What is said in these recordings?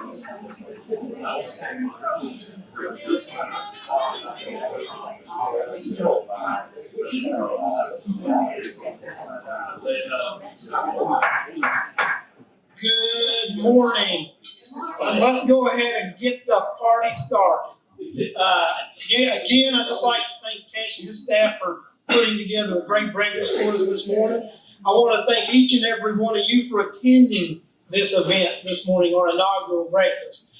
Good morning. Let's go ahead and get the party started. Again, I'd just like to thank Cash and his staff for putting together a great breakfast for us this morning. I want to thank each and every one of you for attending this event this morning, our inaugural breakfast.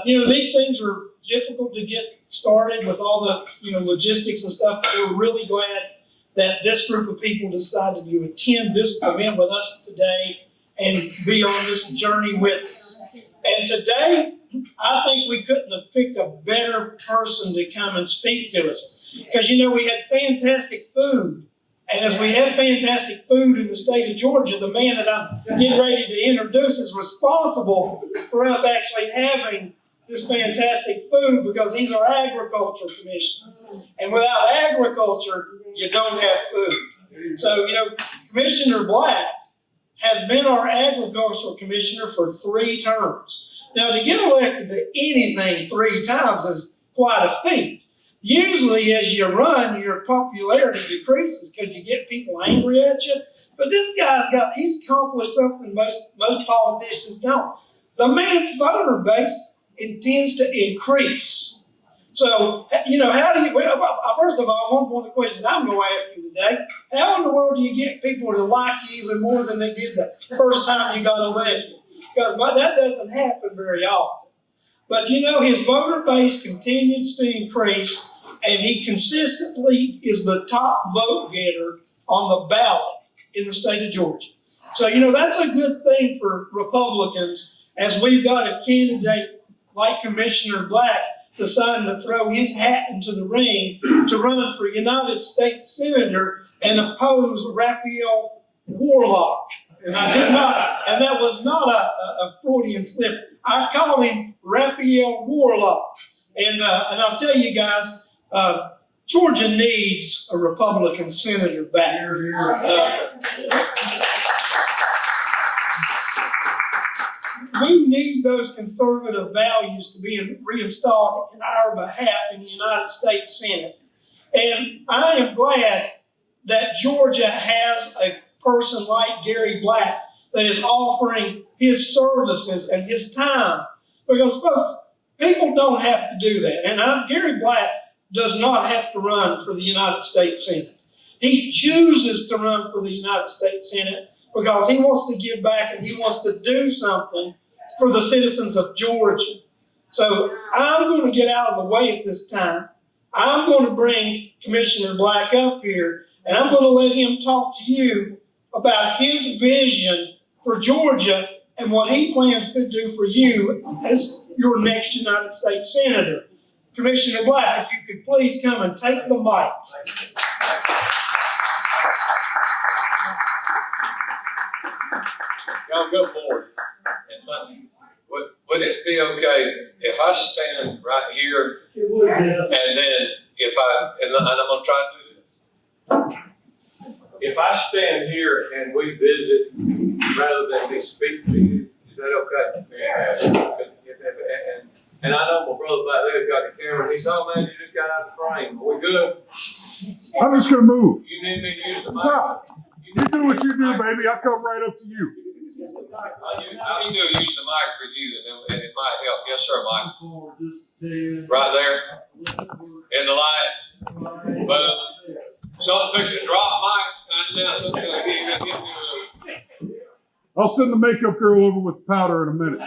These things are difficult to get started with all the logistics and stuff, but we're really glad that this group of people decided to attend this event with us today and be on this journey with us. And today, I think we couldn't have picked a better person to come and speak to us. Because, we had fantastic food. And as we have fantastic food in the state of Georgia, the man that I'm getting ready to introduce is responsible for us actually having this fantastic food because he's our agriculture commissioner. And without agriculture, you don't have food. So, Commissioner Black has been our agricultural commissioner for 3 terms. Now, to get elected to anything 3 times is quite a feat. Usually, as you run, your popularity decreases because you get people angry at you. But this he's accomplished something most politicians don't. The man's voter base intends to increase. So, how do you, first of all, one of the questions I'm going to ask you today, how in the world do you get people to like you even more than they did the first time you got elected? Because that doesn't happen very often. But his voter base continues to increase, and he consistently is the top vote getter on the ballot in the state of Georgia. So, that's a good thing for Republicans as we've got a candidate like Commissioner Black deciding to throw his hat into the ring to run for United States Senator and oppose Raphael Warlock. And I did not, and that was not a Freudian slip. I call him Raphael Warlock. And I'll tell you guys, Georgia needs a Republican senator back. We need those conservative values to be reinstalled in our behalf in the United States Senate. And I am glad that Georgia has a person like Gary Black that is offering his services and his time. Because, folks, people don't have to do that. And Gary Black does not have to run for the United States Senate. He chooses to run for the United States Senate because he wants to give back and he wants to do something for the citizens of Georgia. So I'm going to get out of the way at this time. I'm going to bring Commissioner Black up here, and I'm going to let him talk to you about his vision for Georgia and what he plans to do for you as your next United States Senator. Commissioner Black, if you could please come and take the mic. Y'all go forward. Would it be okay if I stand right here and then and I'm going to try to do this. If I stand here and we visit rather than me speak to you, is that okay? Yeah. And I know my brother back there's got the camera and he said, "Oh man, you just got out of the frame. Are we good?" I'm just going to move. You need me to use the mic? No. You do what you do, baby. I'll come right up to you. I'll still use the mic for you and it might help. Yes, sir, Mike. Right there. In the light. Boom. Something fixing to drop, Mike. Now something going to get to I'll send the makeup girl over with the powder in a minute.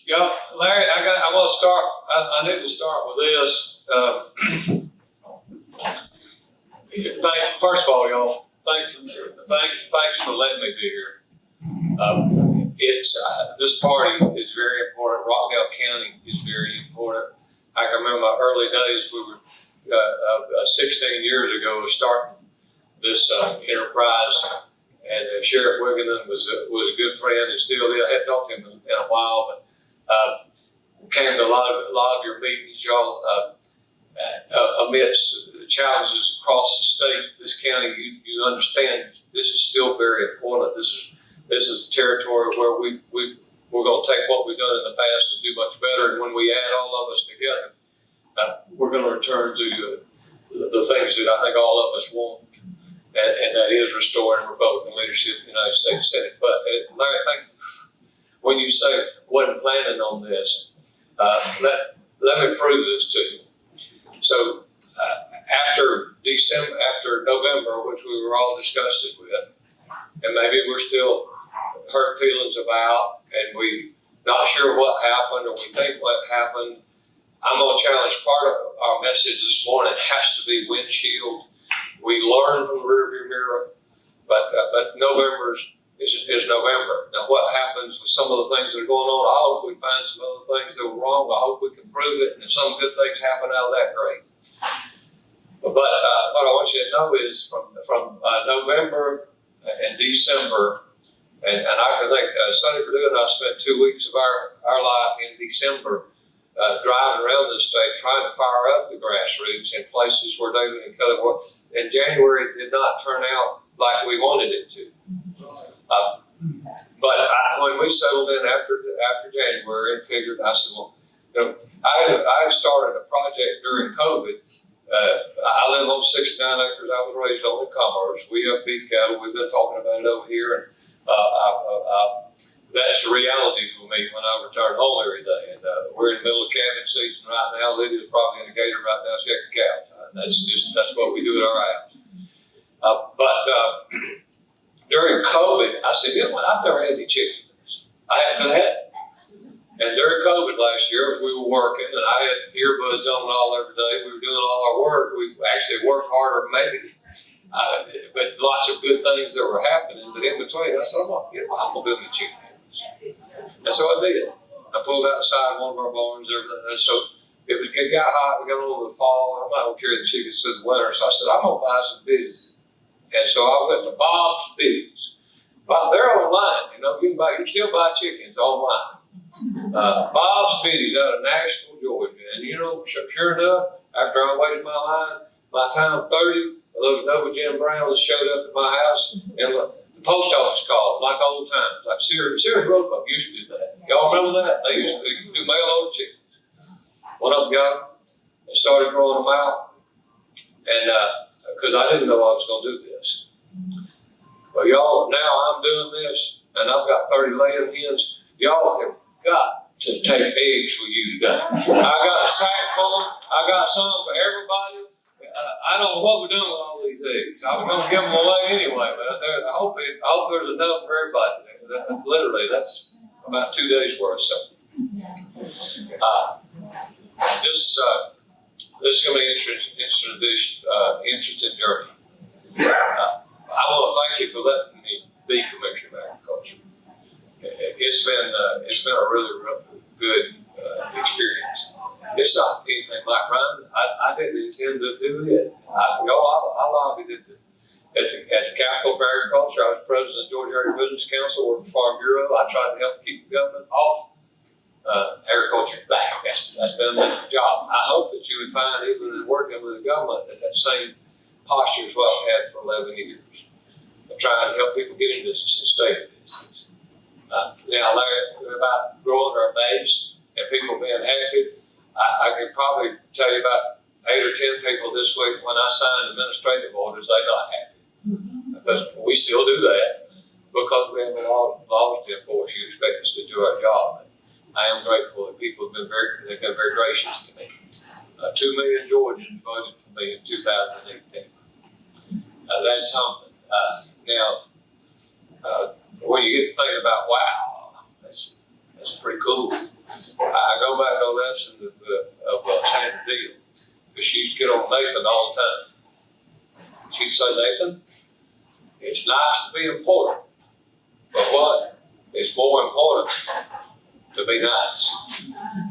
Yeah, Larry, I want to start. I need to start with this. First of all, y'all, thanks for letting me be here. This party is very important. Rockdale County is very important. I can remember my early days. We were 16 years ago starting this enterprise, and Sheriff Wiggenden was a good friend and still is. I hadn't talked to him in a while, but came to a lot of your meetings, y'all. Amidst the challenges across the state, this county, you understand this is still very important. This is this is the territory where we're going to take what we've done in the past and do much better. And when we add all of us together, we're going to return to the things that I think all of us want, and that is restoring Republican leadership in the United States Senate. But Larry, thank you. When you say wasn't planning on this, let me prove this to you. So after November, which we were all disgusted with, and maybe we're still hurt feelings about, and we not sure what happened, or we think what happened, I'm going to challenge part of our message this morning has to be windshield. We learn from the rearview mirror, but November is November. Now, what happens with some of the things that are going on? I hope we find some other things that were wrong. I hope we can prove it, and if some good things happen out of that, great. But what I want you to know is from November and December, and I can think Sonny Perdue and I spent 2 weeks of our life in December driving around this state trying to fire up the grassroots in places where David and Kelly were. And January did not turn out like we wanted it to. But when we settled in after January and figured, I said, well, you know, I had started a project during COVID. I live on 69 acres. I was raised on in commerce. We have beef cattle. We've been talking about it over here. And that's the reality for me when I return home every day. And we're in the middle of calving season right now. Lydia's probably in the gator right now checking cows. That's what we do at our house. But during COVID, I said, you know what? I've never had any chickens. I haven't had it. And during COVID last year, as we were working, and I had earbuds on all every day, we were doing all our work. We actually worked harder, maybe, but lots of good things that were happening. But in between, I said, I'm going to build me chicken houses. And so I did. I pulled outside one of our barns, everything. And so it got hot. We got over the fall. I'm not going to carry the chickens through the winter. So I said, I'm going to buy some bitties. And so I went to Bob's Bitties. But they're online. You know, you can still buy chickens online. Bob's Bitties out of Nashville, Georgia. And you know, sure enough, after I waited my line, my time 30, those Nova Jim Browns showed up at my house, and the post office called, like old times, like Sears Road Pump used to do that. Y'all remember that? They used to do mail order chickens. Went up and got them and started growing them out. And because I didn't know I was going to do this. Well, y'all, now I'm doing this, and I've got 30 laying hens. Y'all have got to take eggs for you today. I got a sack full. I got some for everybody. I don't know what we're doing with all these eggs. I was going to give them away anyway, but I hope there's enough for everybody. Literally, that's about 2 days worth. So, this is going to be an interesting journey. I want to thank you for letting me be Commissioner of Agriculture. It's been a really good experience. It's not anything like Ryan. I didn't intend to do it. I lobbied at the Capitol for Agriculture. I was president of the Georgia Agribusiness Council, worked for Farm Bureau. I tried to help keep the government off agriculture back. That's been my job. I hope that you would find, even in working with the government, that same posture is what I've had for 11 years. I'm trying to help people get in business and stay in business. Now, Larry, about growing our base and people being happy, I can probably tell you about 8 or 10 people this week when I signed administrative orders, they're not happy. Because we still do that because we have a lot of laws to enforce. You expect us to do our job. I am grateful that people have been they've been very gracious to me. 2 million Georgians voted for me in 2018. That's humbling. Now, when you get to thinking about, wow, that's pretty cool. I go back to a lesson of Sandra Deal, because she used to get on Nathan all the time. She'd say, Nathan, it's nice to be important, but what? It's more important to be nice.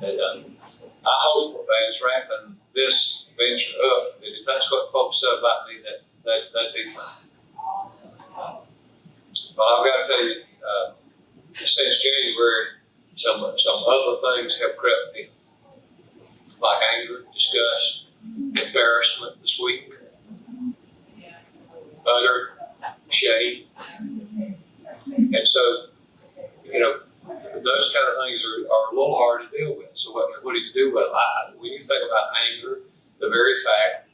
And I hope, as wrapping this venture up, that if that's what folks said about me, that'd be fine. But I've got to tell you, since January, some other things have crept in, like anger, disgust, embarrassment this week, utter shame. And so, those kind of things are a little hard to deal with. So what do you do with it? When you think about anger, the very fact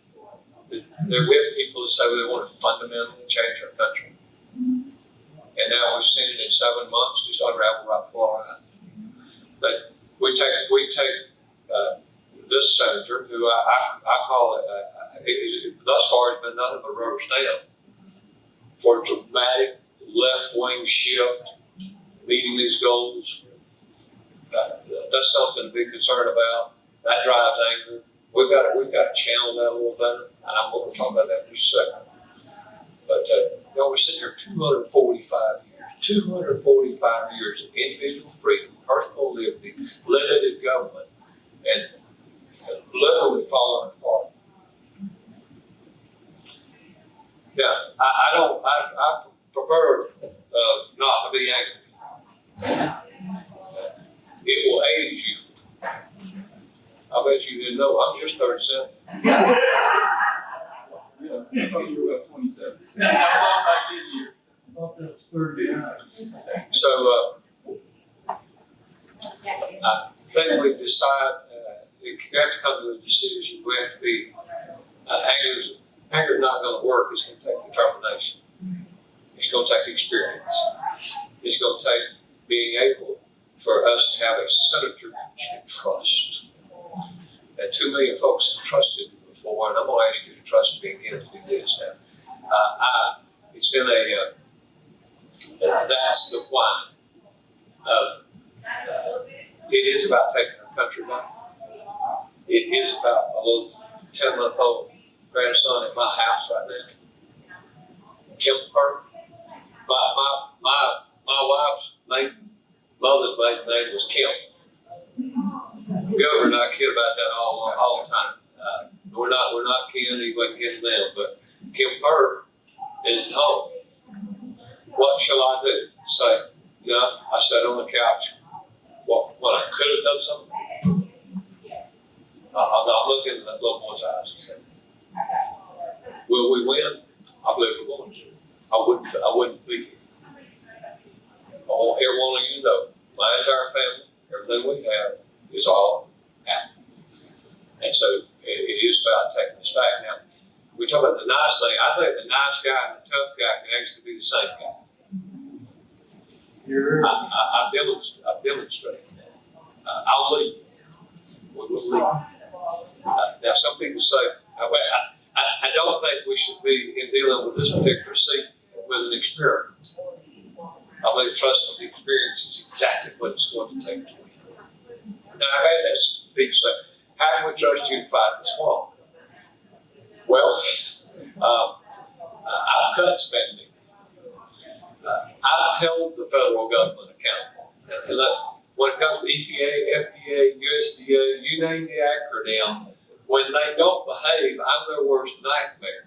that there we have people that say they want to fundamentally change our country. And now we've seen it in 7 months, just unravel right before our eyes. But we take this senator, who I call it, thus far has been nothing but a rubber stamp for a dramatic left-wing shift, meeting these goals. That's something to be concerned about. That drives anger. We've got to channel that a little better, and I'm going to talk about that in just a second. But we're sitting here 245 years of individual freedom, personal liberty, limited government, and literally falling apart. Yeah, I prefer not to be angry. It will age you. I bet you didn't know. I'm just 37. Yeah, I thought you were about 27. I thought about 10 years. I thought that was 39. So I think we decide you have to come to a decision. We have to be anger is not going to work. It's going to take determination. It's going to take experience. It's going to take being able for us to have a senator that you can trust. And 2 million folks have trusted me before, and I'm going to ask you to trust me again to do this. Now, it's been that's the why of, it is about taking our country back. It is about a little 10-month-old grandson in my house right now. Kim Park. My wife's mother's maiden name was Kim. Governor and I kid about that all the time. We're not kin, he wasn't kin to them, but Kim Park is at home. What shall I do? Say, I sat on the couch. When I could have done something, I'm looking in that little boy's eyes and saying, will we win? I believe we're going to. I wouldn't be here. I want every one of you to know, my entire family, everything we have is all out. And so it is about taking this back. Now, we talk about the nice thing. I think the nice guy and the tough guy can actually be the same guy. I've demonstrated that. I'll lead. We will lead. Now, some people say, I don't think we should be in dealing with this particular seat with an experiment. I believe trust of the experience is exactly what it's going to take to win. Now, I've had this people say, how can we trust you to fight the swamp? Well, I've cut spending. I've held the federal government accountable. And when it comes to EPA, FDA, USDA, you name the acronym, when they don't behave, I'm their worst nightmare.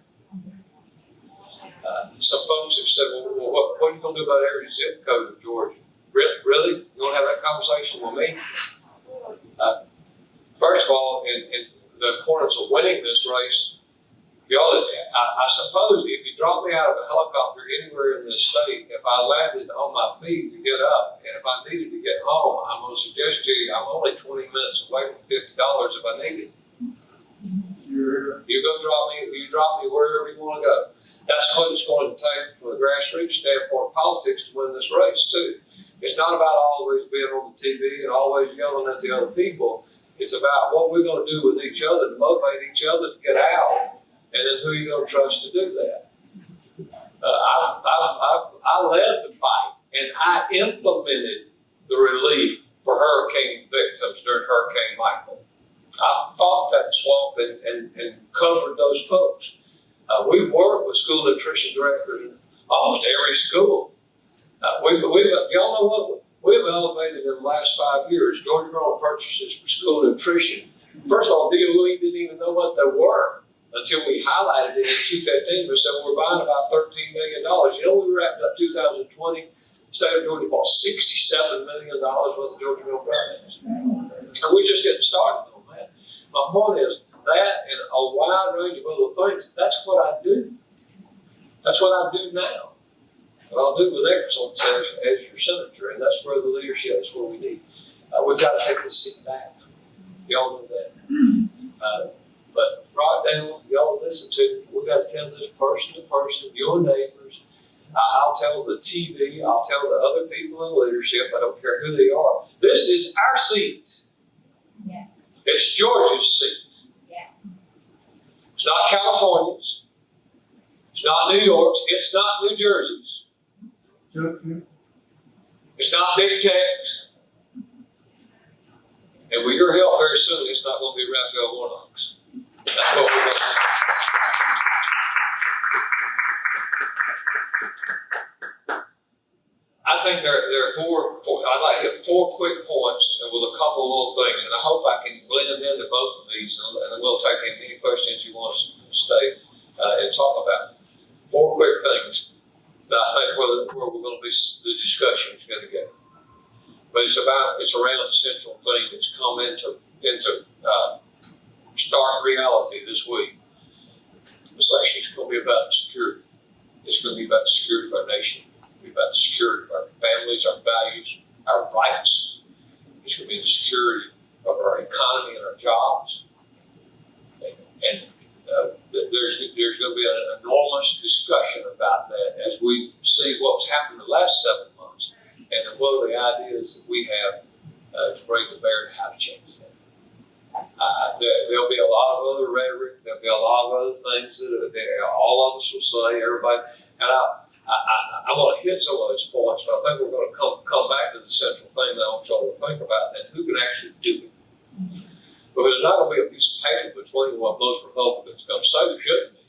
Some folks have said, well, what are you going to do about every zip code of Georgia? Really? You want to have that conversation with me? First of all, in the importance of winning this race, I suppose if you drop me out of a helicopter anywhere in this state, if I landed on my feet to get up, and if I needed to get home, I'm going to suggest to you I'm only 20 minutes away from $50 if I need it. You drop me wherever you want to go. That's what it's going to take from a grassroots standpoint of politics to win this race too. It's not about always being on the TV and always yelling at the other people. It's about what we're going to do with each other to motivate each other to get out, and then who are you going to trust to do that? I led the fight, and I implemented the relief for hurricane victims during Hurricane Michael. I fought that swamp and covered those folks. We've worked with school nutrition directors in almost every school. Y'all know what? We've elevated in the last 5 years Georgia Grown purchases for school nutrition. First of all, DOE didn't even know what they were until we highlighted it in 2015. We said we're buying about $13 million. We wrapped up 2020. The state of Georgia bought $67 million worth of Georgia Grown products. And we're just getting started on that. My point is that and a wide range of other things, that's what I do. That's what I do now. And I'll do it with excellence as your senator, and that's where the leadership, that's what we need. We've got to take this seat back. Y'all know that. But Rockdale, y'all listen to me. We got to tell this person to person, your neighbors. I'll tell the TV, I'll tell the other people in leadership, I don't care who they are. This is our seat. Yeah. It's Georgia's seat. Yeah. It's not California's. It's not New York's. It's not New Jersey's. It's not Big Tech's. And with your help very soon, it's not going to be Raphael Warnock's. That's what we're going to do. I think there are four, I'd like to hit 4 quick points and with a couple of little things, and I hope I can blend into both of these, and then we'll take any questions you want us to stay and talk about. 4 quick things that I think where we're going to be, the discussion is going to go. But it's around the central thing that's come into stark reality this week. This election is going to be about security. It's going to be about the security of our nation. It's going to be about the security of our families, our values, our rights. It's going to be the security of our economy and our jobs. And there's going to be an enormous discussion about that as we see what's happened the last 7 months and what are the ideas that we have to bring to bear to how to change that. There'll be a lot of other rhetoric. There'll be a lot of other things that all of us will say. Everybody, and I'm going to hit some of those points, but I think we're going to come back to the central thing that I want y'all to think about, and who can actually do it. Because there's not going to be a piece of paper between what most Republicans are going to say there shouldn't be.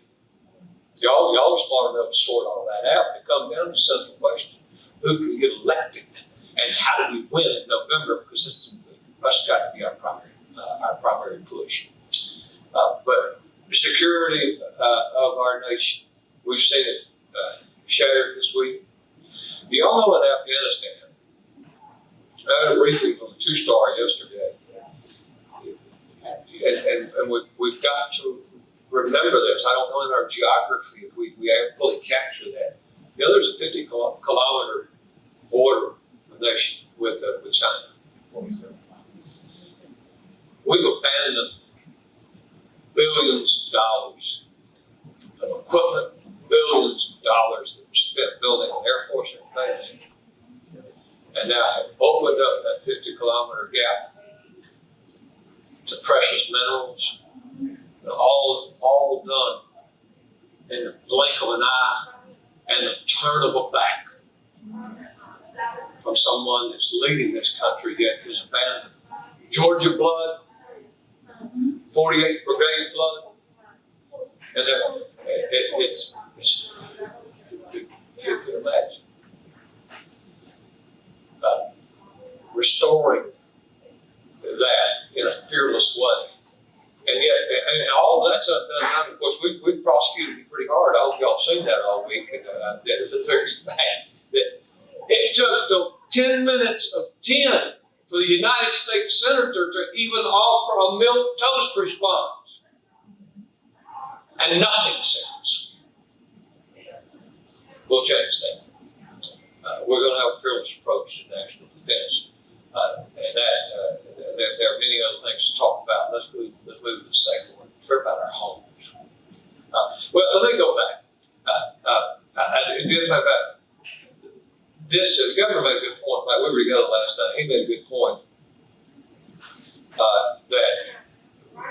Y'all are smart enough to sort all that out. It comes down to the central question: who can get elected, and how do we win in November? Because that's got to be our primary push. But the security of our nation, we've seen it shattered this week. Do y'all know in Afghanistan? I had a briefing from a 2-star yesterday. And we've got to remember this. I don't know in our geography if we haven't fully captured that. You know, there's a 50-kilometer border nation with China. We've abandoned billions of dollars of equipment, billions of dollars that were spent building an Air Force base, and now have opened up that 50-kilometer gap to precious minerals, all done in the blink of an eye and the turn of a back from someone that's leading this country yet has abandoned Georgia blood, 48th Brigade blood, and you can imagine restoring that in a fearless way. And yet, and all that's undone. Of course, we've prosecuted it pretty hard. I hope y'all have seen that all week. And it's a very bad that it took 10 minutes of 10 for the United States Senator to even offer a milk toast response. And nothing since. We'll change that. We're going to have a fearless approach to national defense. And that there are many other things to talk about. Let's move to the second one. It's about our homes. Well, let me go back. I did think about this. The governor made a good point. Like we were together last night. He made a good point that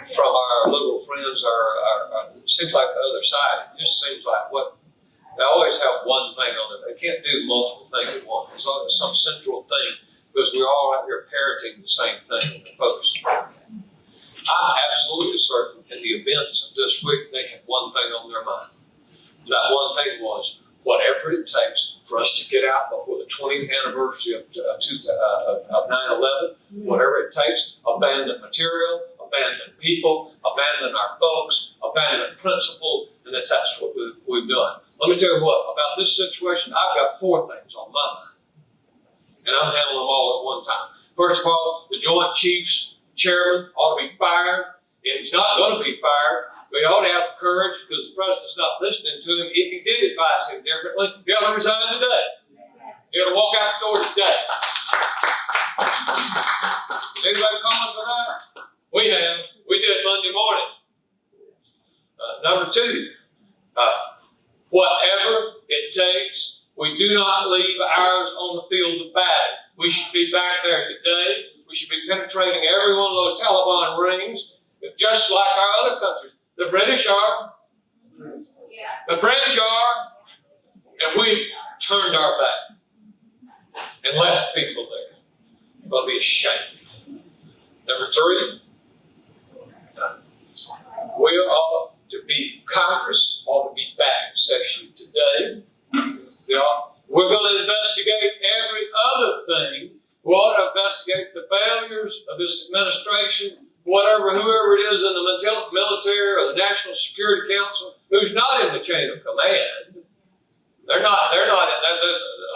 from our liberal friends, it seems like the other side. It just seems like they always have one thing on it. They can't do multiple things at once. There's always some central thing. Because we're all out here parroting the same thing and focusing on that. I'm absolutely certain in the events of this week, they had one thing on their mind. That one thing was whatever it takes for us to get out before the 20th anniversary of 9/11, whatever it takes, abandon material, abandon people, abandon our folks, abandon principle, and that's what we've done. Let me tell you what, about this situation, I've got 4 things on my mind. And I'm handling them all at one time. First of all, the Joint Chiefs Chairman ought to be fired. And he's not going to be fired We ought to have the courage, because the president's not listening to him. If he did advise him differently, he ought to resign today. He ought to walk out the door today. Has anybody comment for that? We have. We did Monday morning. Number two, whatever it takes, we do not leave ours on the field of battle. We should be back there today. We should be penetrating every one of those Taliban rings, just like our other countries. The British are. The French are. And we've turned our back and left people there. We'll be ashamed. Number three, we ought to be, Congress ought to be back in session today. We're going to investigate every other thing. We ought to investigate the failures of this administration, whoever it is in the military or the National Security Council, who's not in the chain of command. They're not in that.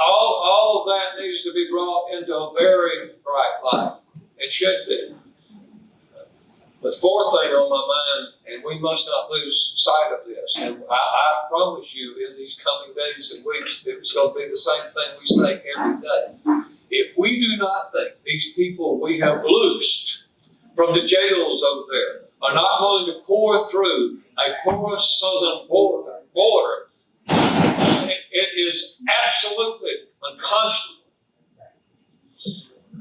All of that needs to be brought into a very bright light. It should be. The fourth thing on my mind, and we must not lose sight of this, and I promise you in these coming days and weeks, it's going to be the same thing we say every day. If we do not think these people we have loosed from the jails over there are not going to pour through a porous southern border, it is absolutely unconscionable.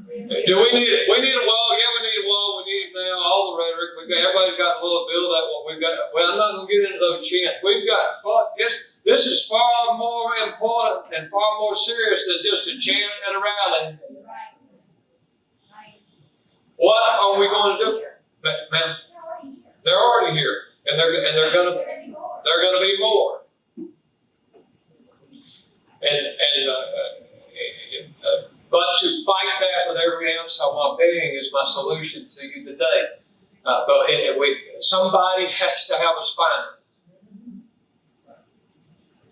Do we need it? We need a wall. Yeah, we need a wall. We need it now. All the rhetoric. Everybody's got a little bill that what we've got. Well, I'm not going to get into those chants. We've got. This is far more important and far more serious than just a chant at a rally. What are we going to do? Ma'am, they're already here, and they're going to be more. But to fight that with every ounce of my being is my solution to you today. Somebody has to have a spine.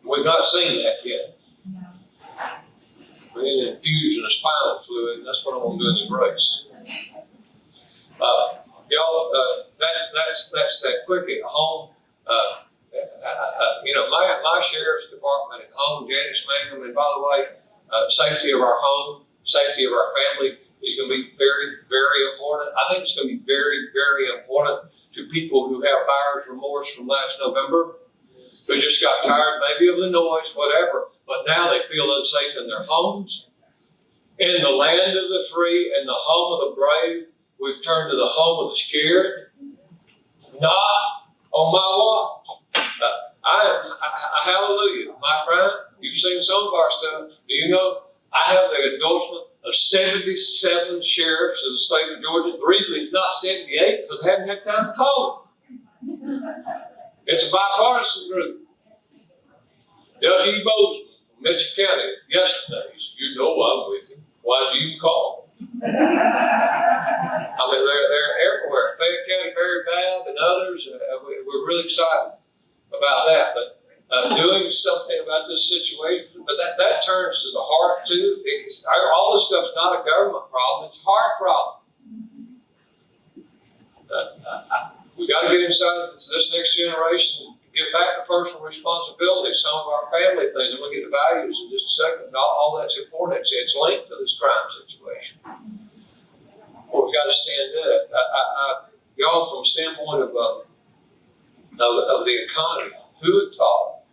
We've not seen that yet. We need an infusion of spinal fluid, and that's what I'm going to do in this race. Y'all, that's that quickie at home. My sheriff's department at home, Janice Mangum, and by the way, safety of our home, safety of our family is going to be very, very important. I think it's going to be very, very important to people who have buyer's remorse from last November, who just got tired maybe of the noise, whatever, but now they feel unsafe in their homes. In the land of the free and the home of the brave, we've turned to the home of the scared. Not on my watch. Hallelujah. Mike Bryant, you've seen some of our stuff. Do you know I have the endorsement of 77 sheriffs of the state of Georgia? The reason it's not 78 because I haven't had time to call them. It's a bipartisan group. W. Bozeman from Mitchell County yesterday. You know I'm with him. Why did you call? I mean, they're everywhere. Fayette County very bad, and others. We're really excited about that. But doing something about this situation, but that turns to the heart too. All this stuff's not a government problem; it's a heart problem. We got to get inside this next generation and get back to personal responsibility. Some of our family things, and we'll get to values in just a second. All that's important. It's linked to this crime situation. Well, we got to stand up. Y'all, from the standpoint of the economy, who would thought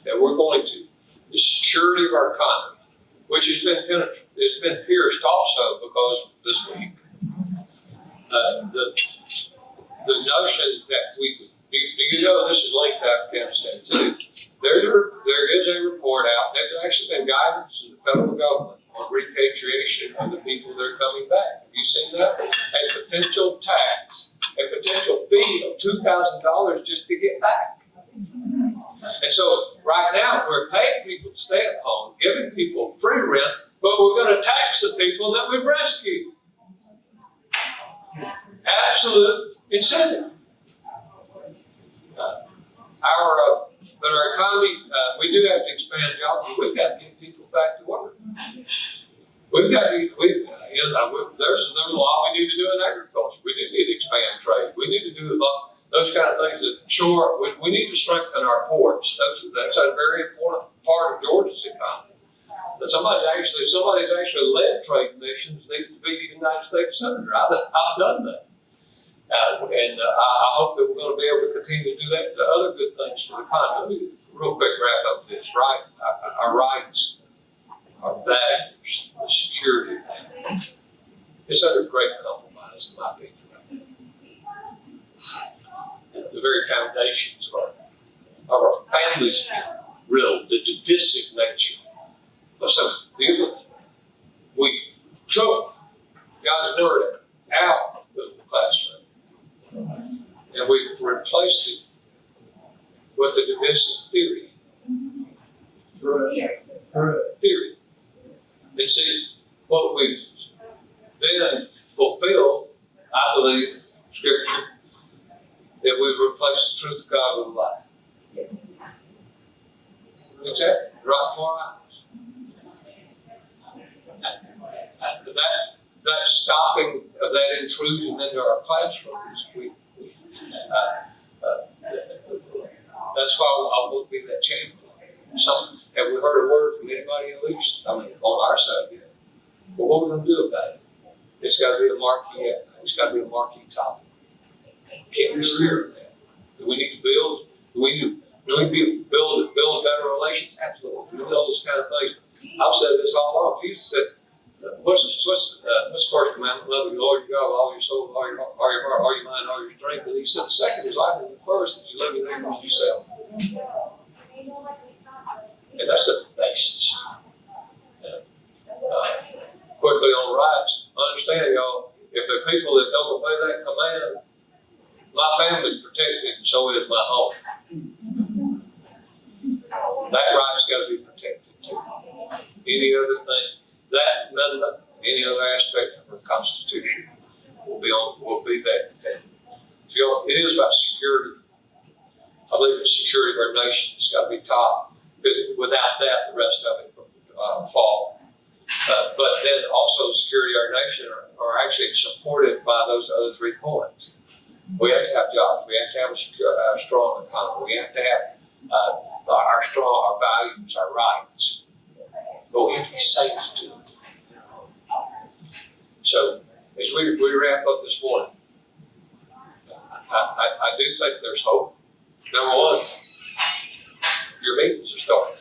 that we're going to the security of our economy, which has been pierced also because of this week. The notion that do you know this is linked to Afghanistan too? There is a report out. There's actually been guidance in the federal government on repatriation of the people that are coming back. Have you seen that? A potential tax, a potential fee of $2,000 just to get back. And so right now we're paying people to stay at home, giving people free rent, but we're going to tax the people that we've rescued. Absolute incentive. Our economy, we do have to expand jobs, but we've got to get people back to work. There's a lot we need to do in agriculture. We do need to expand trade. We need to do a lot. Those those kind of things that, sure, we need to strengthen our ports. That's a very important part of Georgia's economy. But somebody's actually led trade missions, needs to be the United States Senator. I've done that. I hope that we're going to be able to continue to do that. The other good things for the economy, let me real quick wrap up this, right? Our rights, our values, the security, it's under great compromise, in my opinion. The very foundations of our families riddled, the divisive nature of some people. We choke God's word out of the classroom, and we've replaced it with a divisive theory. Theory. And see, what we've then fulfilled, I believe, Scripture, that we've replaced the truth of God with a lie. Exactly. Right before our eyes. That stopping of that intrusion into our classrooms, that's why I won't be that champion. Have we heard a word from anybody at least? I mean, on our side yet. But what are we going to do about it? It's got to be a marquee. It's got to be a marquee topic. Can't be scared of that. Do we need to build? Do we need to build better relations? Absolutely. We do all those kind of things. I've said this all along. Jesus said, what's the first commandment? Love the Lord your God with all your soul, all your heart, all your mind, all your strength. And he said the second is like the first, is you love your neighbor as yourself. And that's the basis. Quickly on rights, understand, y'all, if there are people that don't obey that command, my family's protected, and so is my home. That right's got to be protected too. Any other thing, that amendment, any other aspect of our Constitution will be that defended. So, y'all, it is about security. I believe the security of our nation has got to be top, because without that, the rest of it will fall. But then also the security of our nation are actually supported by those other 3 points. We have to have jobs. We have to have a strong economy. We have to have our values, our rights. But we have to be safe too. So as we wrap up this morning, I do think there's hope. Number one, your meetings are starting.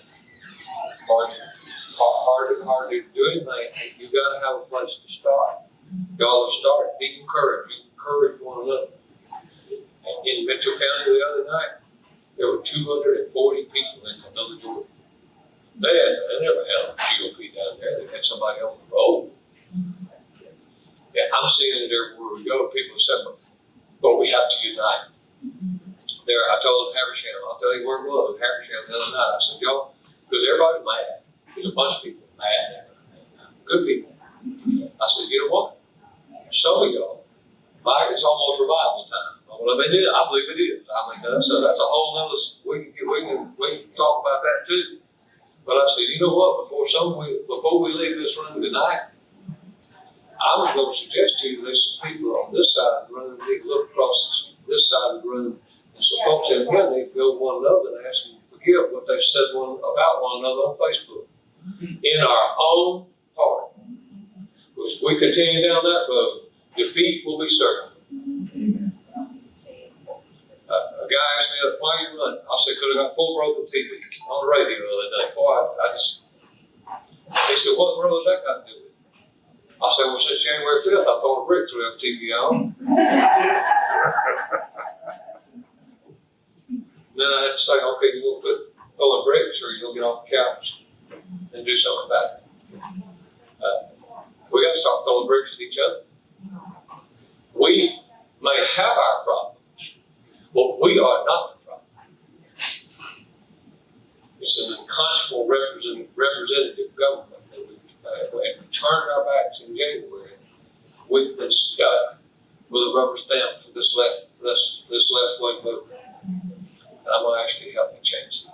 Hard to do anything. You've got to have a place to start. Y'all have started. Be encouraged. Encourage one another. In Mitchell County the other night, there were 240 people in another Georgia. They never had a GOP down there. They had somebody on the road. Yeah, I'm seeing it everywhere we go. People say, but we have to unite. There, I told Habersham, I'll tell you where it was, Habersham the other night. I said, y'all, because everybody's mad. There's a bunch of people mad there. Good people. I said, you know what? Some of y'all, it's almost revival time. Well, I believe it is. I mean, that's a whole nother, we can talk about that too. But I said, you know what, before we leave this room tonight, I was going to suggest to you there's some people on this side of the room that need to look across this side of the room, and some folks in here need to go to one another and ask them to forgive what they've said about one another on Facebook. In our own heart. As we continue down that road, defeat will be certain. A guy asked me, why are you running? I said, because I got full broken TV on the radio the other day. He said, what road has that got to do with it? I said, well, since January 5th, I thrown a brick through that TV on. Then I had to say, okay, you're going to quit throwing bricks or you're going to get off the couch and do something about it. We got to stop throwing bricks at each other. We may have our problems, but we are not the problem. It's an unconscionable representative government that if we turn our backs in January, we've been stuck with a rubber stamp for this left wing movement. And I'm going to ask you to help me change that.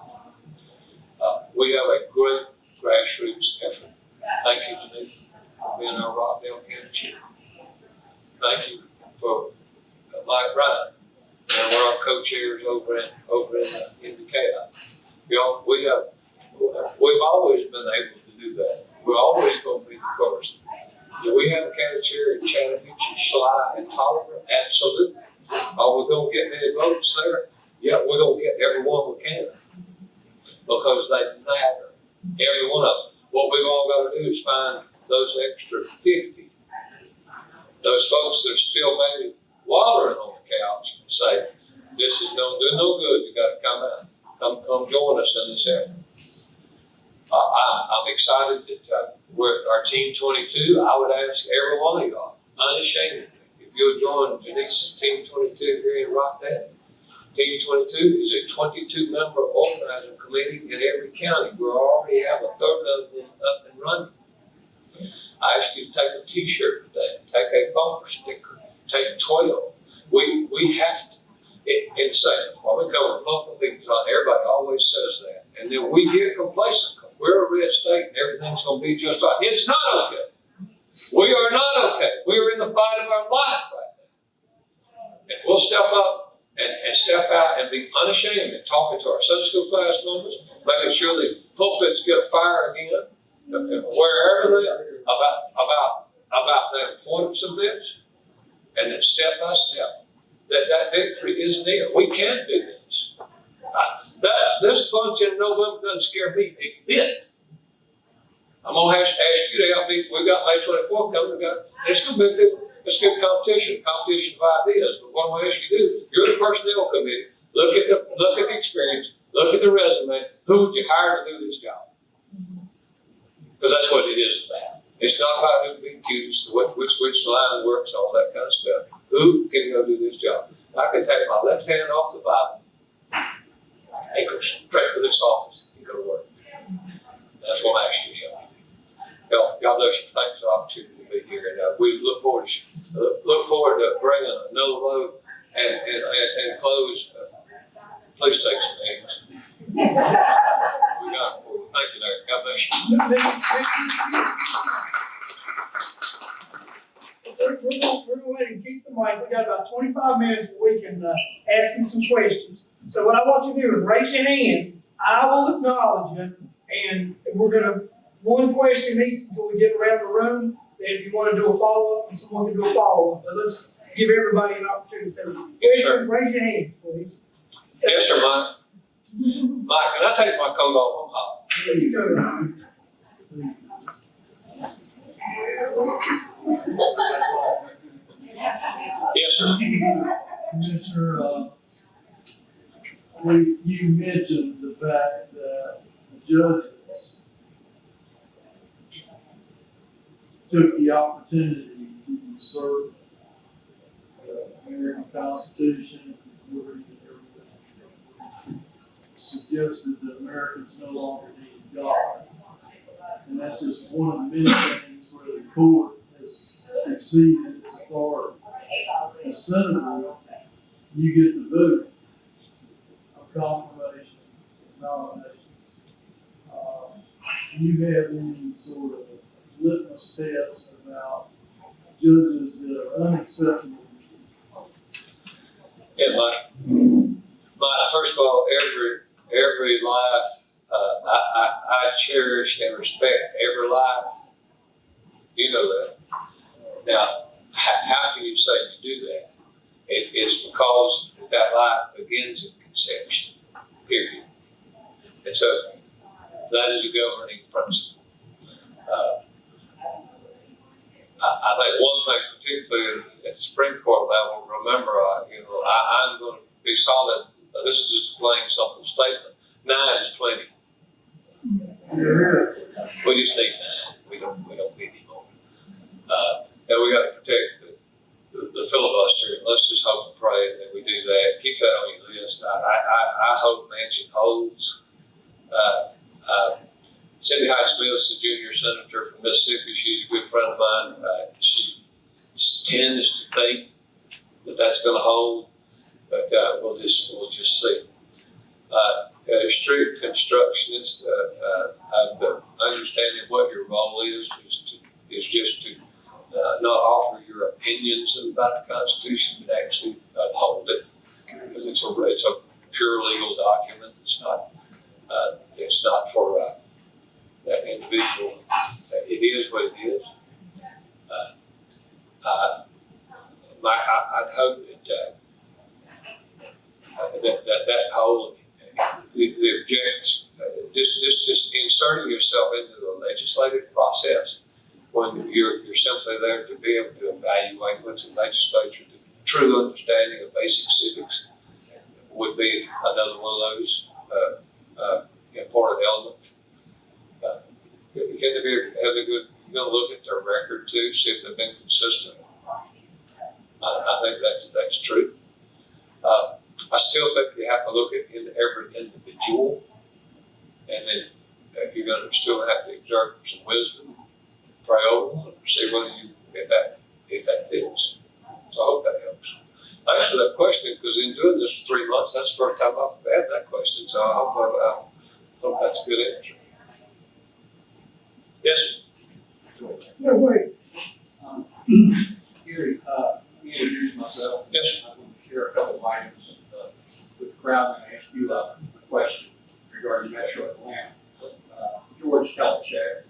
We have a great grassroots effort. Thank you, Janine, for being our Rockdale County Chair. Thank you for Mike Ryan, and our co-chairs over in DeKalb. You know, we've always been able to do that. We're always going to be the first. Do we have a county chair in Chattahoochee, sly and tolerant? Absolutely. Are we going to get many votes there? Yeah, we're going to get every one we can. Because they matter. Every one of them. What we've all got to do is find those extra 50. Those folks that are still maybe wallowing on the couch and say, this is going to do no good. You got to come out. Come join us in this effort. I'm excited that we're our Team 22. I would ask every one of y'all, unashamedly, if you'll join Janice's Team 22 here in Rockdale. Team 22 is a 22-member organizing committee in every county. We already have a third of them up and running. I ask you to take a T-shirt today, take a bumper sticker, take 12. We have to. And say, well, we come to public meetings on, everybody always says that. And then we get complacent because we're a red state and everything's going to be just right. It's not okay. We are not okay. We are in the fight of our life right now. And we'll step up and step out and be unashamed in talking to our Sunday school class members, making sure the pulpits get fire again, wherever they are, about the importance of this. And then step by step. That victory is near. We can do this. This bunch in November doesn't scare me a bit. I'm going to ask you to help me. We've got May 24th coming. It's going to be a good competition of ideas. But what I'm going to ask you to do, you're the personnel committee. Look at the experience. Look at the resume. Who would you hire to do this job? Because that's what it is about. It's not about who being cutest, which line works, all that kind of stuff. Who can go do this job? I can take my left hand off the Bible and go straight to this office and go to work. That's what I'm asking you to help me. God bless you. Thanks for the opportunity to be here. And we look forward to bringing another load and close. Please take some eggs. We got it for you. Thank you, Larry. God bless you. We're going to go ahead and keep the mic. We got about 25 minutes where we can ask you some questions. So what I want you to do is raise your hand. I will acknowledge you, and we're going to one question each until we get around the room. Then if you want to do a follow-up, and someone can do a follow-up. But let's give everybody an opportunity to say, Yes, sir. Raise your hand, please. Yes, sir, Mike. Mike, can I take my coat off? I'm hot. Please go. Yes, sir. Commissioner, you mentioned the fact that the judges took the opportunity to usurp the American Constitution, liberty and everything, suggested that Americans no longer need God. And that's just one of the many things where the court has exceeded its authority. As senator, you get the vote of confirmation, nominations. Do you have any sort of litmus tests about judges that are unacceptable? Yeah, Mike. First of all, every life, I cherish and respect every life. You know that. Now, how can you say you do that? It's because that life begins at conception, period. And so that is a governing principle. I think one thing, particularly at the Supreme Court level, remember, I'm going to be solid. This is just a plain, simple statement. 9 is plenty. We just need 9. We don't need any more. And we got to protect the filibuster. Let's just hope and pray that we do that. Keep that on your list. I hope Manchin holds. Cindy Hyde Smith, the junior senator from Mississippi, she's a good friend of mine. She tends to think that that's going to hold, but we'll just see. Strict constructionist, the understanding what your role is just to not offer your opinions about the Constitution, but actually uphold it. because it's a pure legal document. It's not for that individual. It is what it is. I'd hope that whole the objects just inserting yourself into the legislative process when you're simply there to be able to evaluate what the legislature, the true understanding of basic civics would be another one of those important elements. Can they have a good, look at their record too, see if they've been consistent. I think that's true. I still think you have to look at every individual, and then you're going to still have to exert some wisdom, pray over them, see whether if that fits. So I hope that helps. Thanks for that question, because in doing this 3 months, that's the first time I've had that question. So I hope that's a good answer. Yes. No, wait. Gary, me introduce myself. Yes. I want to share a couple of items with the crowd and ask you a question regarding Metro Atlanta. George Telechek.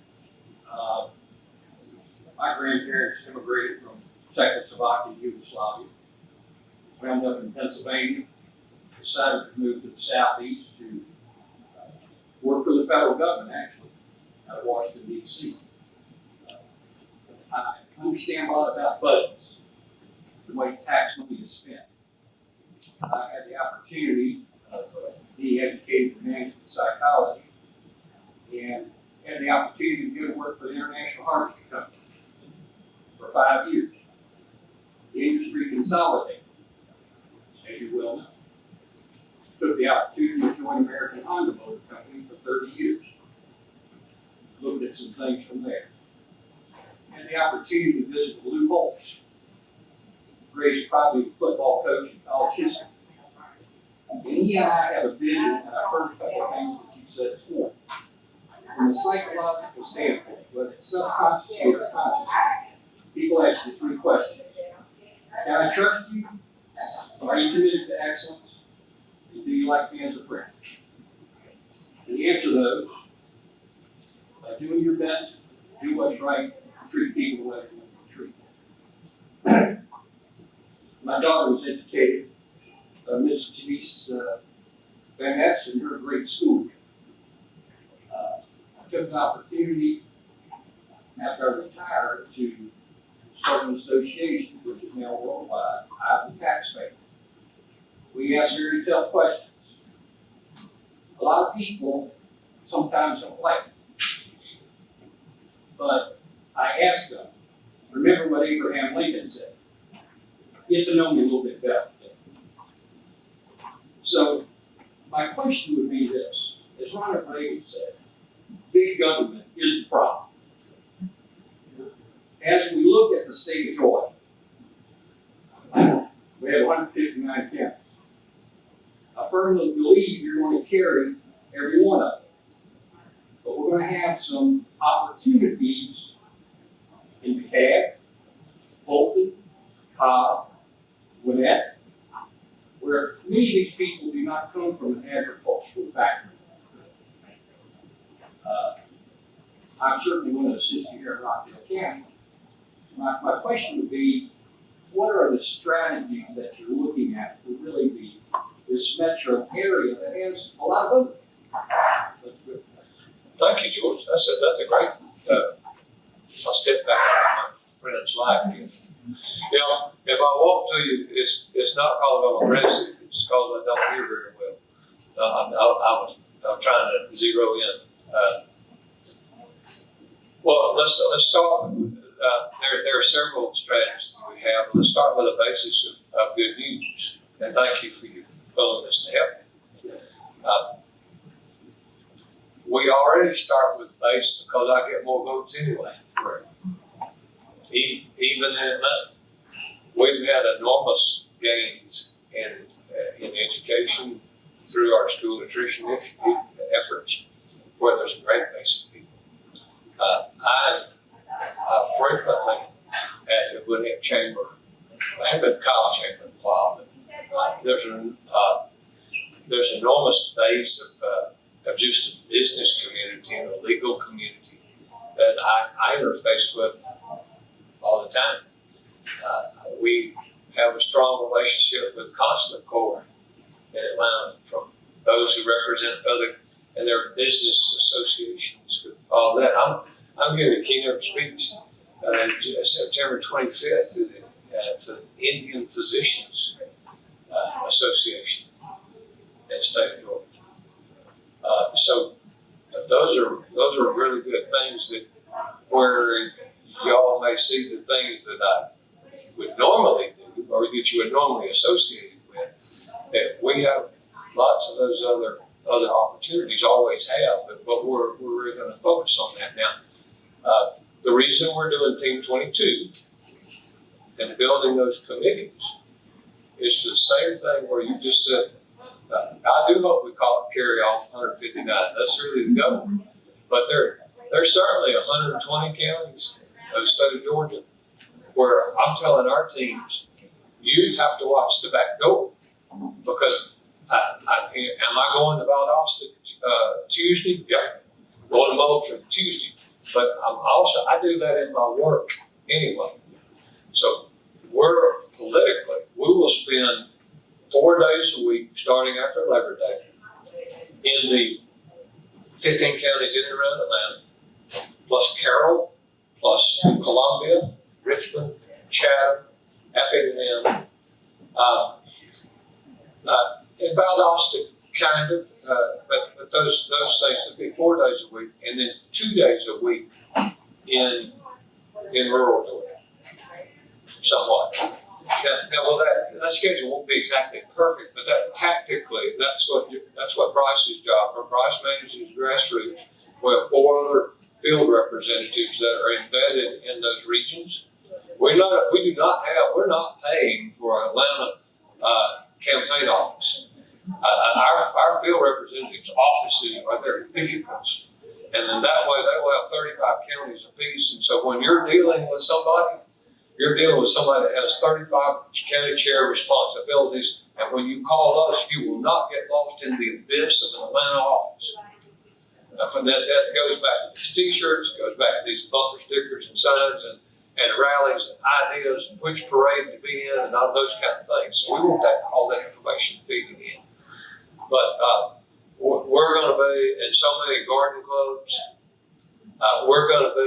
My grandparents immigrated from Czechoslovakia, Yugoslavia, wound up in Pennsylvania, decided to move to the southeast to work for the federal government, actually, out of Washington, D.C. I understand a lot about budgets, the way tax money is spent. I had the opportunity of being educated in management psychology and had the opportunity to go to work for the International Harvester Company for 5 years. The industry consolidated, as you well know. Took the opportunity to join American Honda Motor Company for 30 years. Looked at some things from there. Had the opportunity to visit Blue Bolts. Gray's probably a football coach in college history. And he and I have a vision, and I've heard a couple of things that you said this morning. From a psychological standpoint, whether it's subconscious or conscious, people ask you 3 questions. Can I trust you? Are you committed to excellence? And do you like me as a friend? And answer those by doing your best, do what's right, treat people the way you want to be treated. My daughter was educated by Miss Janice Van Ness, and you're a great school. I took the opportunity after I retired to start an association, which is now worldwide, I'm the taxpayer. We ask very tough questions. A lot of people sometimes don't like it. But I ask them, remember what Abraham Lincoln said, get to know me a little bit better. So my question would be this, as Ronald Reagan said, big government is the problem. As we look at the state of Georgia, we have 159 counties. I firmly believe you're going to carry every one of them. But we're going to have some opportunities in DeKalb, Bolton, Cobb, Gwinnett, where many of these people do not come from an agricultural background. I'm certainly going to assist you here in Rockdale County. My question would be, what are the strategies that you're looking at to really be this metro area that has a lot of voting? Thank you, George. That's a great. I'll step back on my friend's life here. You know, if I walk to you, it's not because I'm aggressive. It's because I don't hear very well. I'm trying to zero in. Well, let's start. There are several strategies that we have. Let's start with the basis of good news. And thank you for your willingness to help me. We already start with base because I get more votes anyway. Even in Atlanta, we've had enormous gains in education through our school nutrition efforts, where there's a great base of people. I frequently at the Gwinnett Chamber, I haven't been college chamber in a while, but there's an enormous base of just a business community and a legal community that I interface with all the time. We have a strong relationship with Consular Corps in Atlanta, from those who represent other and their business associations with all that. I'm giving a keynote speech September 25th to the Indian Physicians Association in the state of Georgia. So those are really good things that where y'all may see the things that I would normally do or that you would normally associate with, that we have lots of those other opportunities, always have, but we're really going to focus on that now. The reason we're doing Team 22 and building those committees is the same thing where you just said, I do hope we carry off 159. That's really the goal. But there's certainly 120 counties in the state of Georgia where I'm telling our teams, you have to watch the back door, because am I going to Valdosta Tuesday? Yeah. Going to Moultrie Tuesday. But I do that in my work anyway. So we will spend 4 days a week starting after Labor Day in the 15 counties in and around Atlanta, plus Carroll, plus Columbia, Richmond, Chatham, Effingham, and Valdosta, kind of, but those states would be 4 days a week, and then 2 days a week in rural Georgia, somewhat. Now, that schedule won't be exactly perfect, but that tactically, that's what Bryce's job. Or Bryce manages grassroots. We have 4 other field representatives that are embedded in those regions. We're not paying for Atlanta campaign office. Our field representatives' offices are their vehicles, and then that way they will have 35 counties apiece. And so when you're dealing with somebody that has 35 county chair responsibilities, and when you call us, you will not get lost in the abyss of an Atlanta office. From that goes back to these T-shirts, it goes back to these bumper stickers and signs and rallies and ideas and which parade to be in and all those kind of things. So we want all that information feeding in. But we're going to be in so many garden clubs. We're going to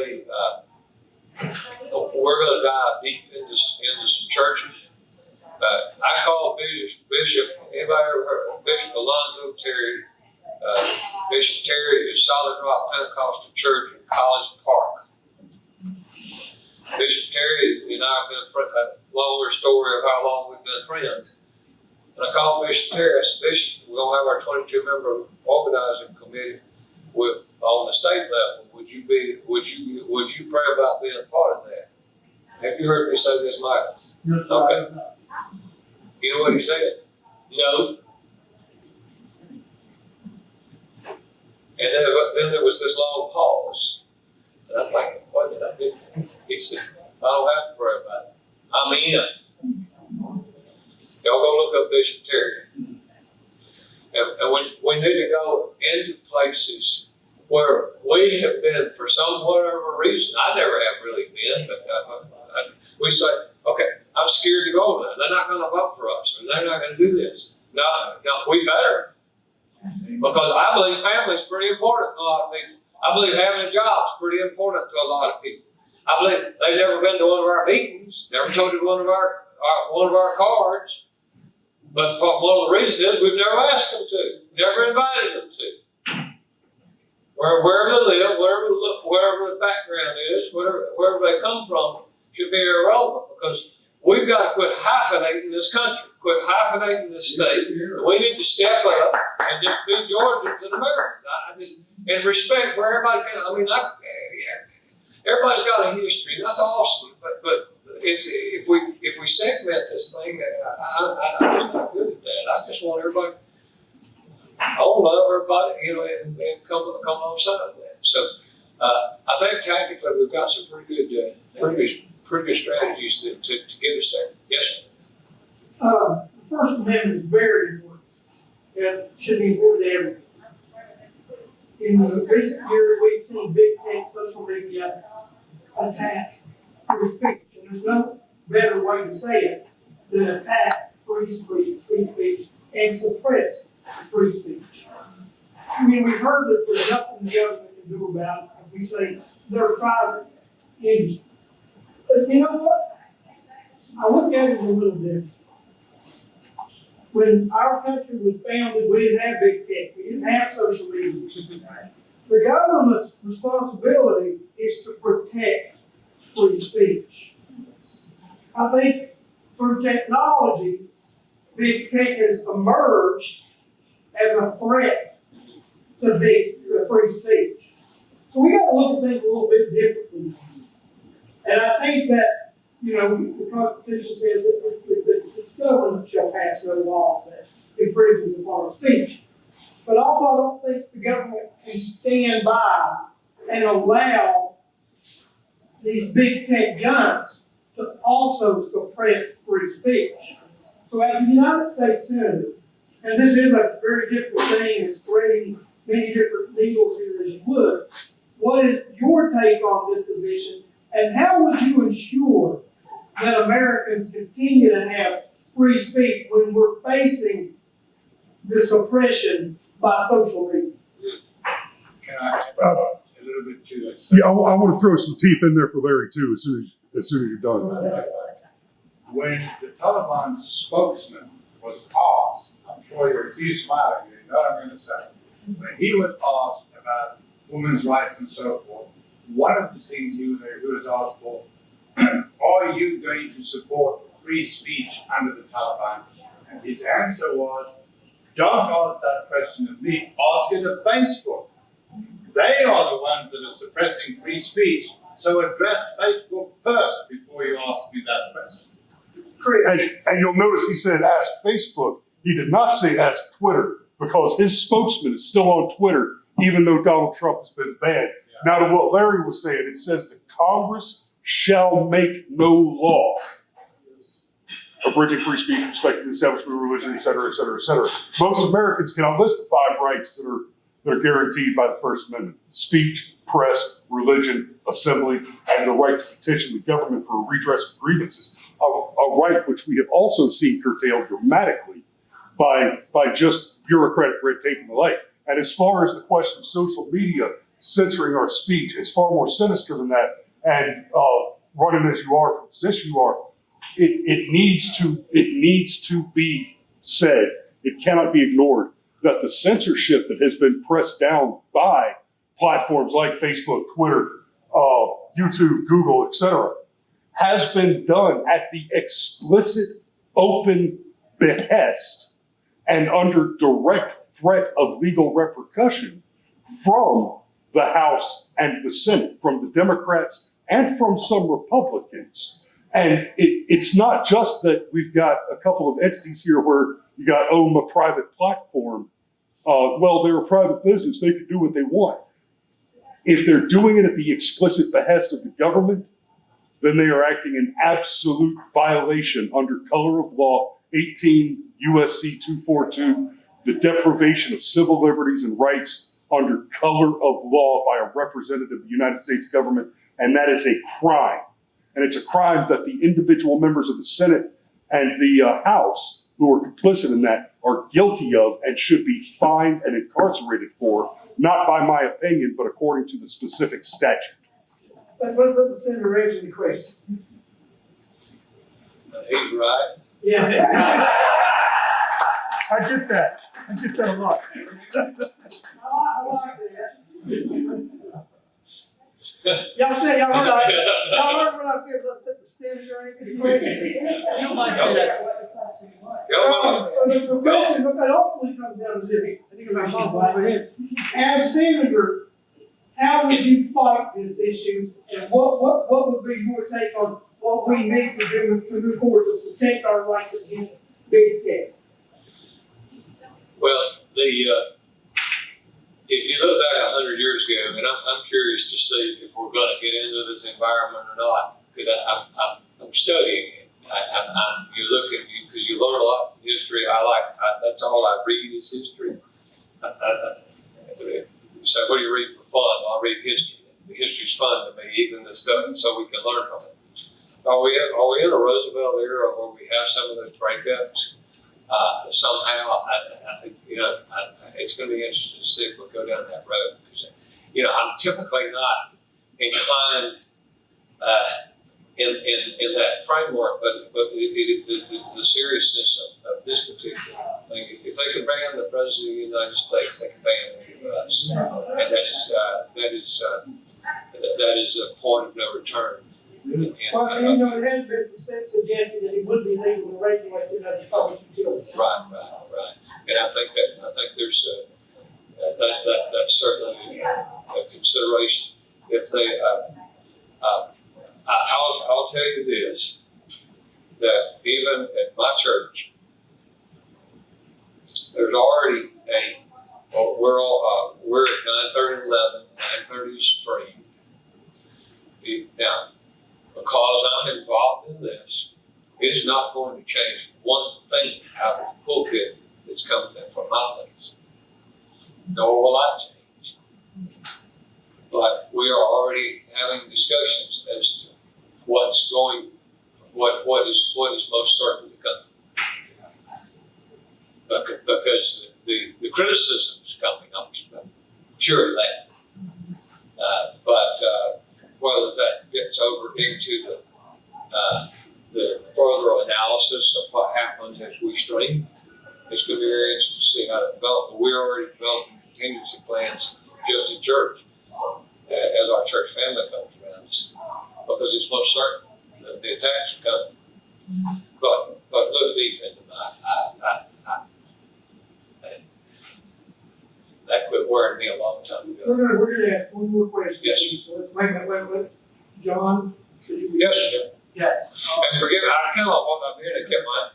dive deep into some churches. I call Bishop. Anybody ever heard of Bishop Alonzo Terry? Bishop Terry is Solid Rock Pentecostal Church in College Park. Bishop Terry and I have been a longer story of how long we've been friends. And I called Bishop Terry. I said, Bishop, we're going to have our 22-member organizing committee on the state level. Would you pray about being a part of that? Have you heard me say this, Michael? Yes, Okay. You know what he said? No. And then there was this long pause. And I'm thinking, what did I do? He said, I don't have to pray about it. I'm in. Y'all go look up Bishop Terry. And we need to go into places where we have been for some whatever reason. I never have really been, but we say, okay, I'm scared to go there. They're not going to vote for us, or they're not going to do this. No, we better. Because I believe family is pretty important to a lot of people. I believe having a job is pretty important to a lot of people. I believe they've never been to one of our meetings, never toted one of our cards. But one of the reasons is we've never asked them to, never invited them to. Wherever they live, wherever the background is, wherever they come from, should be irrelevant, because we've got to quit hyphenating this country, quit hyphenating this state. We need to step up and just be Georgians and Americans. And respect where everybody can. Everybody's got a history, and that's awesome. But if we segment this thing, I'm not good at that. I just want everybody. I love everybody, and come alongside of that. So I think tactically we've got some pretty good strategies to get us there. Yes, sir. The First Amendment is very important. And should be important to everyone. In the recent years, we've seen big tech, social media attack free speech. And there's no better way to say it than attack free speech, and suppress free speech. I mean, we've heard that there's nothing the government can do about it. As we say, they're private industry. But you know what? I look at it a little different. When our country was founded, we didn't have big tech. We didn't have social media. The government's responsibility is to protect free speech. I think through technology, big tech has emerged as a threat to free speech. So we got to look at things a little bit differently. And I think that, you know, the Constitution says that the government shall pass no laws that infringe upon speech. But also, I don't think the government can stand by and allow these big tech giants to also suppress free speech. So as a United States Senator, and this is a very difficult thing, it's threading many different needles here as you would, what is your take on this position, and how would you ensure that Americans continue to have free speech when we're facing the suppression by social media? Can I add a little bit to this? Yeah, I want to throw some teeth in there for Larry too, as soon as you're done. When the Taliban spokesman was asked, I'm sure you're smiling, you know what I'm going to say. When he was asked about women's rights and so forth, one of the things he was asked for, are you going to support free speech under the Taliban? And his answer was, don't ask that question of me, ask it of Facebook. They are the ones that are suppressing free speech, so address Facebook first before you ask me that question. And you'll notice he said ask Facebook. He did not say ask Twitter, because his spokesman is still on Twitter, even though Donald Trump has been banned. Yeah. Now, to what Larry was saying, it says that Congress shall make no law abridging free speech, respecting the establishment of religion, et cetera, et cetera, et cetera. Most Americans cannot list the 5 rights that are guaranteed by the First Amendment: speech, press, religion, assembly, and the right to petition the government for redress of grievances. A right which we have also seen curtailed dramatically by just bureaucratic red tape and the like. And as far as the question of social media censoring our speech, it's far more sinister than that. And running as you are, from the position you are, it needs to be said. It cannot be ignored that the censorship that has been pressed down by platforms like Facebook, Twitter, YouTube, Google, etc., has been done at the explicit, open behest and under direct threat of legal repercussion from the House and the Senate, from the Democrats and from some Republicans. And it's not just that we've got a couple of entities here where you got own a private platform. Well, they're a private business. They can do what they want. If they're doing it at the explicit behest of the government, then they are acting in absolute violation under color of law, 18 USC 242, the deprivation of civil liberties and rights under color of law by a representative of the United States government, and that is a crime. And it's a crime that the individual members of the Senate and the House who are complicit in that are guilty of and should be fined and incarcerated for, not by my opinion, but according to the specific statute. Let's let the senator answer the question. He's right. Yeah. I get that. I get that a lot. I like that. Y'all heard what I said, let's let the senator answer the question. You might say that's Go on. The question, but that ultimately comes down to this. I think about over here. As senator, how would you fight this issue, and what would be your take on what we need to do to move forward to protect our rights against big tech? Well, if you look back 100 years ago, and I'm curious to see if we're going to get into this environment or not, because I'm studying it, you look at you because you learn a lot from history. That's all I read is history. So what do you read for fun? Well, I read history. The history's fun to me, even the stuff, so we can learn from it. Are we in a Roosevelt era where we have some of those breakups? Somehow, it's going to be interesting to see if we go down that road. Because, I'm typically not inclined in that framework, but the seriousness of this particular thing. If they can ban the president of the United States, they can ban any of us, and that is a point of no return. Well, it has been suggested that it would be legal to regulate it as a public utility. Right. And I think there's that's certainly a consideration. If they, I'll tell you this, that even at my church, there's already we're at 9:30 and 11, 9:30 is stream. Now, because I'm involved in this, it is not going to change one thing out of the pulpit that's coming from my place. Nor will I change. But we are already having discussions as to what is most certain to come. Because the criticism is coming up, I'm sure of that. But whether that gets over into the further analysis of what happens as we stream, it's going to be very interesting to see how it develops. But we're already developing contingency plans just in church as our church family comes around us, because it's most certain that the attacks are coming. But look deep into that quit worrying me a long time ago. We're gonna ask one more question. Yes. So wait a minute. John, could you? Yes, sir. Yes. And forgive me, I kind of walked up here and kept my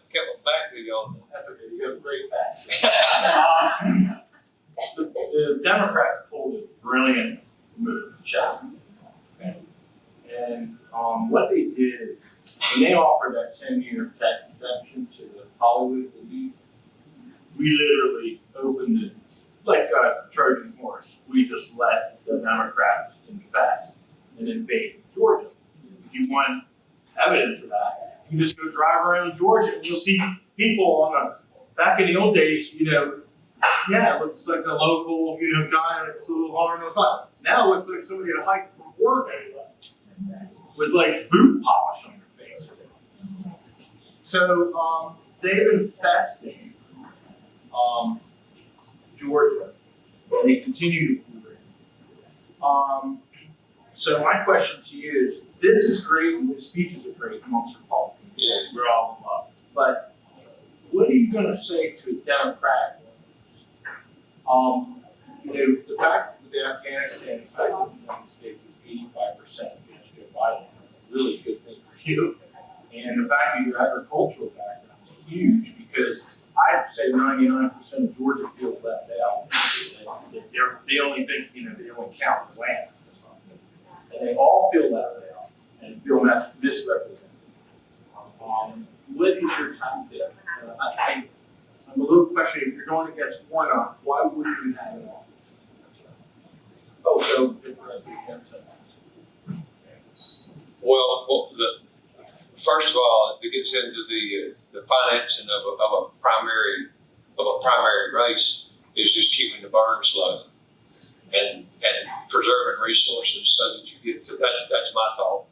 back to y'all. That's okay. You have a great back. The Democrats pulled a brilliant move, Chester. Okay. And what they did is, when they offered that 10-year tax exemption to the Hollywood elite, we literally opened it like a Trojan horse. We just let the Democrats infest and invade Georgia. If you want evidence of that, you just go drive around Georgia and you'll see people back in the old days, yeah, it looks like a local, guy that's a little hard on the side. Now it looks like somebody that hiked from Oregon with like boot polish on their face. So they've been infesting Georgia, and they continue to do it. So my question to you is, this is great, and the speeches are great amongst Republicans. Yeah. We're all in love. But what are you going to say to a Democrat? The fact that Afghanistan, the fact that the United States is 85% against Joe Biden, is a really good thing for you. And the fact that your agricultural background is huge, because I'd say 99% of Georgia feels left out. They only think, they only count the land or something. And they all feel left out and feel misrepresented. What is your tactic? I'm a little questioning, if you're going against Warnock, why wouldn't you have an office? So against that. Well, first of all, it gets into the financing of a primary race is just keeping the burns low and preserving resources so that you get to that's my thought.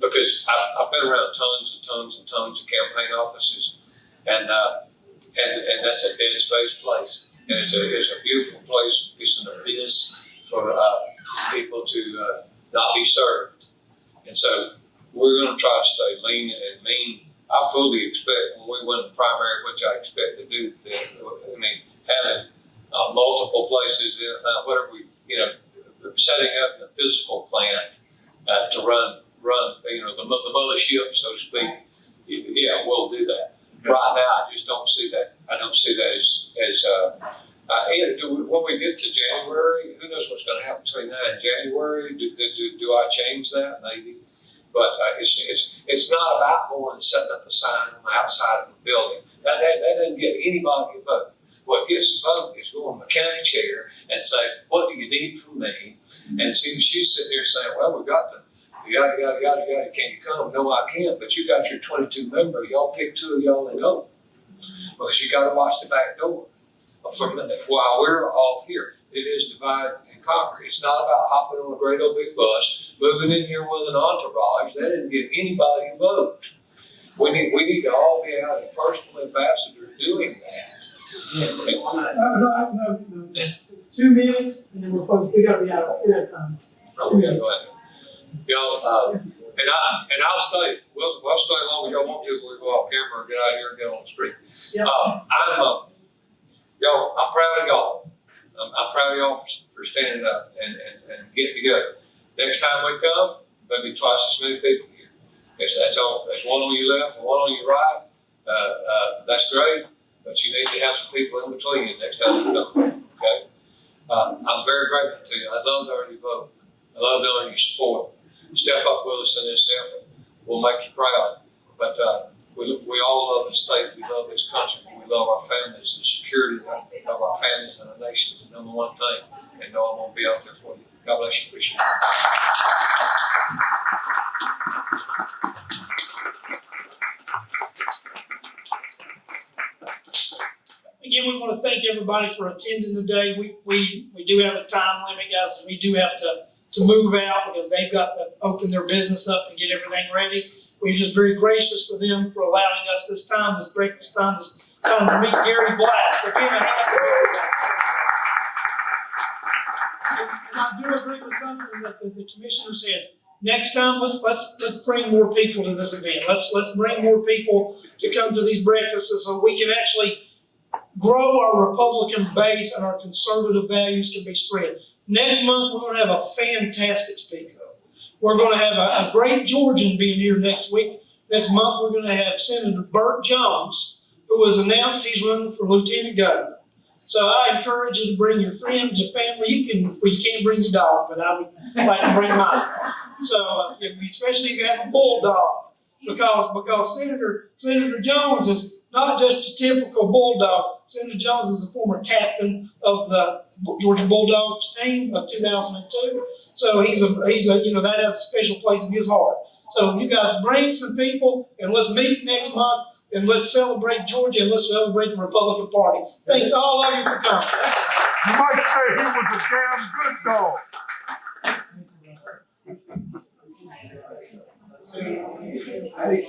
Because I've been around tons and tons and tons of campaign offices, and that's a dead space place, and it's a beautiful place. It's an abyss for people to not be served, and so we're going to try to stay lean and mean. I fully expect when we win the primary, which I expect to do, having multiple places in whatever setting up the physical plant to run the mothership, so to speak. Yeah, we'll do that. Okay. Right now, I just don't see that. I don't see that as when we get to January, who knows what's going to happen between now and January? Do I change that? Maybe. But it's not about going and setting up a sign on the outside of the building. That doesn't get anybody a vote. What gets the vote is going to the county chair and say, what do you need from me? And see, she's sitting there saying, well, we got the yada, yada, yada, yada, can you come? No, I can't, but you got your 22 member. Y'all pick 2 of y'all and go. Because you got to watch the back door. While we're off here, it is divide and conquer. It's not about hopping on a great old big bus, moving in here with an entourage. That didn't get anybody a vote. We need to all be out as personal ambassadors doing that. No, 2 minutes, and then we gotta be out of time. Oh, yeah, go ahead. Y'all, and I'll stay. We'll stay as long as y'all want to. We'll go off camera and get out of here and get on the street. Yep. I'm proud of y'all. I'm proud of y'all for standing up and getting together. Next time we come, there'll be twice as many people here. That's one on your left and one on your right. That's great, but you need to have some people in between you next time you come. Okay? I'm very grateful to you. I love knowing you vote. I love knowing your support. Step up with us in this effort. We'll make you proud. But we all love this state. We love this country. We love our families and security of our families and our nation is the number one thing. And know I'm going to be out there for you. God bless you. Appreciate it. Again, we want to thank everybody for attending today. We do have a time limit, guys. We do have to move out because they've got to open their business up and get everything ready. We're just very gracious for them for allowing us this breakfast time, this time to meet Gary Black. For being a happy Gary Black. And I do agree with something that the commissioner said. Next time, let's bring more people to this event. Let's bring more people to come to these breakfasts so we can actually grow our Republican base and our conservative values can be spread. Next month, we're going to have a fantastic speaker. We're going to have a great Georgian being here next week. Next month, we're going to have Senator Burt Jones, who has announced he's running for lieutenant governor. So I encourage you to bring your friends, your family. You can't bring your dog, but I would like to bring mine. So especially if you have a bulldog, because Senator Jones is not just a typical bulldog. Senator Jones is a former captain of the Georgia Bulldogs team of 2002. So he's a that has a special place in his heart. So you guys bring some people and let's meet next month and let's celebrate Georgia and let's celebrate the Republican Party. Thanks all of you for coming. You might say he was a damn good dog. I think